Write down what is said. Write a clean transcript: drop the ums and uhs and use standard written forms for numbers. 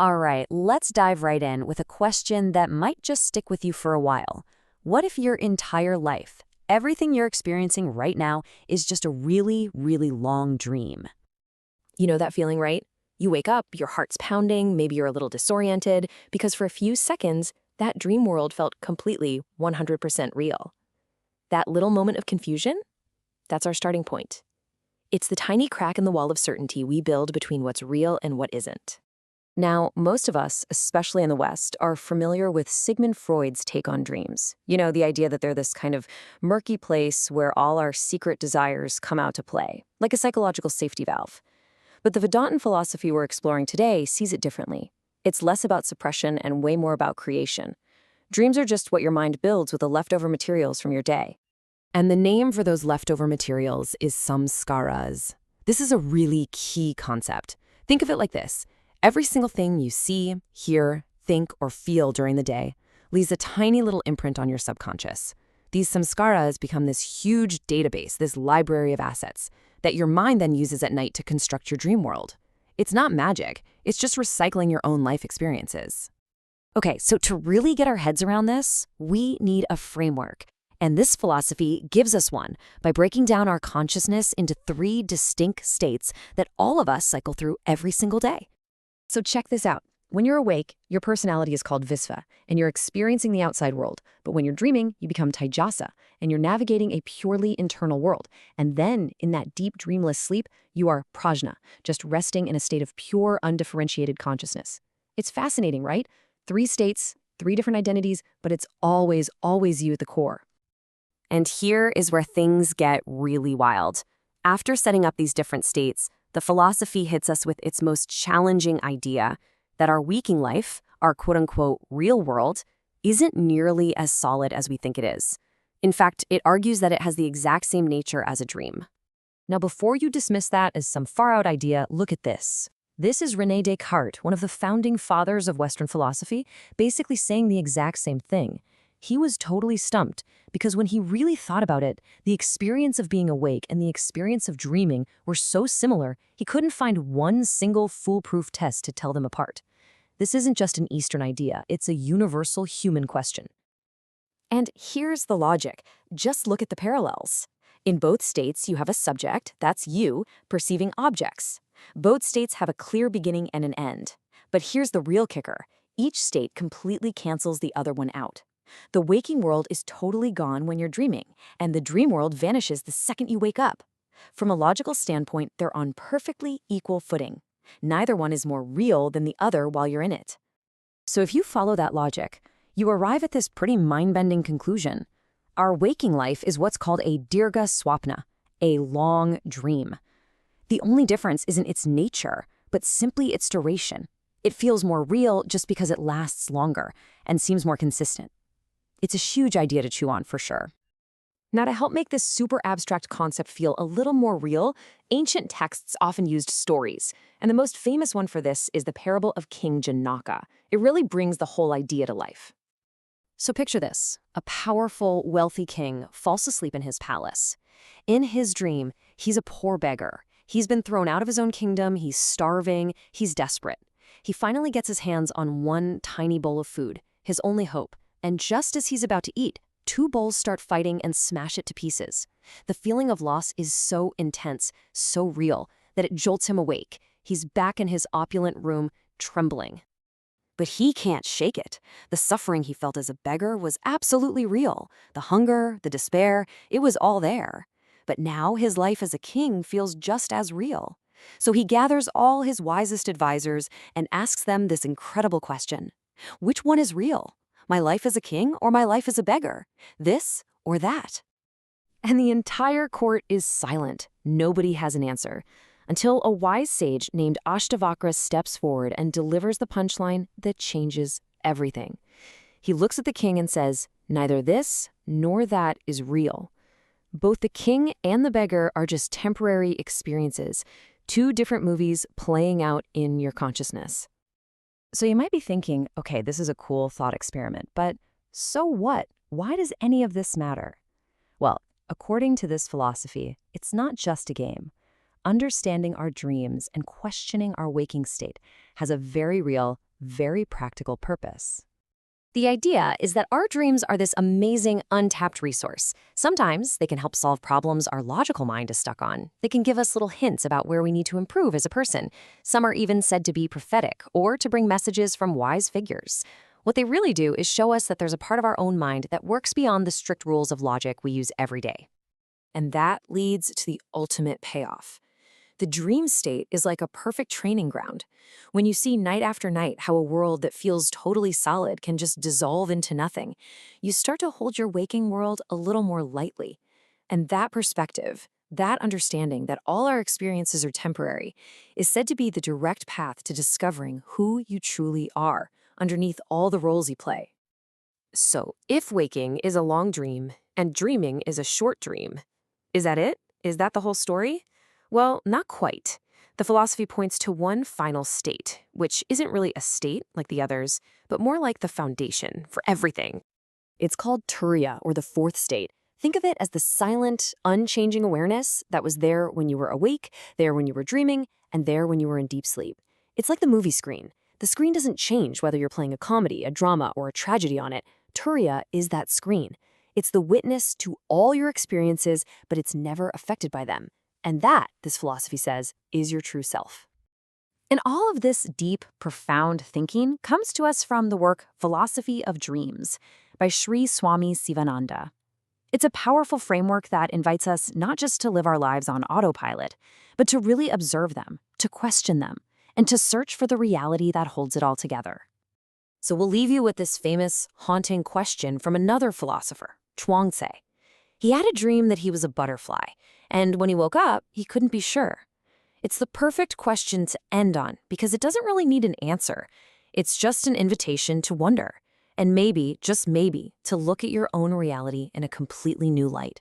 All right, let's dive right in with a question that might just stick with you for a while. What if your entire life, everything you're experiencing right now, is just a really, really long dream? You know that feeling, right? You wake up, your heart's pounding, maybe you're a little disoriented, because for a few seconds, that dream world felt completely 100% real. That little moment of confusion? That's our starting point. It's the tiny crack in the wall of certainty we build between what's real and what isn't. Now, most of us, especially in the West, are familiar with Sigmund Freud's take on dreams. You know, the idea that they're this kind of murky place where all our secret desires come out to play, like a psychological safety valve. But the Vedantan philosophy we're exploring today sees it differently. It's less about suppression and way more about creation. Dreams are just what your mind builds with the leftover materials from your day. And the name for those leftover materials is samskaras. This is a really key concept. Think of it like this. Every single thing you see, hear, think, or feel during the day leaves a tiny little imprint on your subconscious. These samskaras become this huge database, this library of assets, that your mind then uses at night to construct your dream world. It's not magic. It's just recycling your own life experiences. Okay, so to really get our heads around this, we need a framework. And this philosophy gives us one by breaking down our consciousness into 3 distinct states that all of us cycle through every single day. So check this out. When you're awake, your personality is called Visva, and you're experiencing the outside world. But when you're dreaming, you become Taijasa, and you're navigating a purely internal world. And then, in that deep, dreamless sleep, you are Prajna, just resting in a state of pure, undifferentiated consciousness. It's fascinating, right? 3 states, 3 different identities, but it's always, always you at the core. And here is where things get really wild. After setting up these different states, the philosophy hits us with its most challenging idea that our waking life, our quote-unquote real world, isn't nearly as solid as we think it is. In fact, it argues that it has the exact same nature as a dream. Now, before you dismiss that as some far-out idea, look at this. This is René Descartes, one of the founding fathers of Western philosophy, basically saying the exact same thing. He was totally stumped because when he really thought about it, the experience of being awake and the experience of dreaming were so similar, he couldn't find one single foolproof test to tell them apart. This isn't just an Eastern idea, it's a universal human question. And here's the logic. Just look at the parallels. In both states, you have a subject, that's you, perceiving objects. Both states have a clear beginning and an end. But here's the real kicker. Each state completely cancels the other one out. The waking world is totally gone when you're dreaming, and the dream world vanishes the second you wake up. From a logical standpoint, they're on perfectly equal footing. Neither one is more real than the other while you're in it. So if you follow that logic, you arrive at this pretty mind-bending conclusion. Our waking life is what's called a dirgha swapna, a long dream. The only difference isn't its nature, but simply its duration. It feels more real just because it lasts longer and seems more consistent. It's a huge idea to chew on for sure. Now, to help make this super abstract concept feel a little more real, ancient texts often used stories. And the most famous one for this is the parable of King Janaka. It really brings the whole idea to life. So picture this. A powerful, wealthy king falls asleep in his palace. In his dream, he's a poor beggar. He's been thrown out of his own kingdom, he's starving, he's desperate. He finally gets his hands on one tiny bowl of food, his only hope. And just as he's about to eat, 2 bowls start fighting and smash it to pieces. The feeling of loss is so intense, so real, that it jolts him awake. He's back in his opulent room, trembling. But he can't shake it. The suffering he felt as a beggar was absolutely real. The hunger, the despair, it was all there. But now his life as a king feels just as real. So he gathers all his wisest advisors and asks them this incredible question. Which one is real? My life as a king or my life as a beggar? This or that? And the entire court is silent. Nobody has an answer. Until a wise sage named Ashtavakra steps forward and delivers the punchline that changes everything. He looks at the king and says, "Neither this nor that is real." Both the king and the beggar are just temporary experiences, 2 different movies playing out in your consciousness. So you might be thinking, okay, this is a cool thought experiment, but so what? Why does any of this matter? Well, according to this philosophy, it's not just a game. Understanding our dreams and questioning our waking state has a very real, very practical purpose. The idea is that our dreams are this amazing, untapped resource. Sometimes they can help solve problems our logical mind is stuck on. They can give us little hints about where we need to improve as a person. Some are even said to be prophetic or to bring messages from wise figures. What they really do is show us that there's a part of our own mind that works beyond the strict rules of logic we use every day. And that leads to the ultimate payoff. The dream state is like a perfect training ground. When you see night after night how a world that feels totally solid can just dissolve into nothing, you start to hold your waking world a little more lightly. And that perspective, that understanding that all our experiences are temporary, is said to be the direct path to discovering who you truly are underneath all the roles you play. So, if waking is a long dream and dreaming is a short dream, is that it? Is that the whole story? Well, not quite. The philosophy points to one final state, which isn't really a state like the others, but more like the foundation for everything. It's called Turiya, or the fourth state. Think of it as the silent, unchanging awareness that was there when you were awake, there when you were dreaming, and there when you were in deep sleep. It's like the movie screen. The screen doesn't change whether you're playing a comedy, a drama, or a tragedy on it. Turiya is that screen. It's the witness to all your experiences, but it's never affected by them. And that, this philosophy says, is your true self. And all of this deep, profound thinking comes to us from the work Philosophy of Dreams by Sri Swami Sivananda. It's a powerful framework that invites us not just to live our lives on autopilot, but to really observe them, to question them, and to search for the reality that holds it all together. So we'll leave you with this famous, haunting question from another philosopher, Chuang-Tzu. He had a dream that he was a butterfly, and when he woke up, he couldn't be sure. It's the perfect question to end on because it doesn't really need an answer. It's just an invitation to wonder, and maybe, just maybe, to look at your own reality in a completely new light.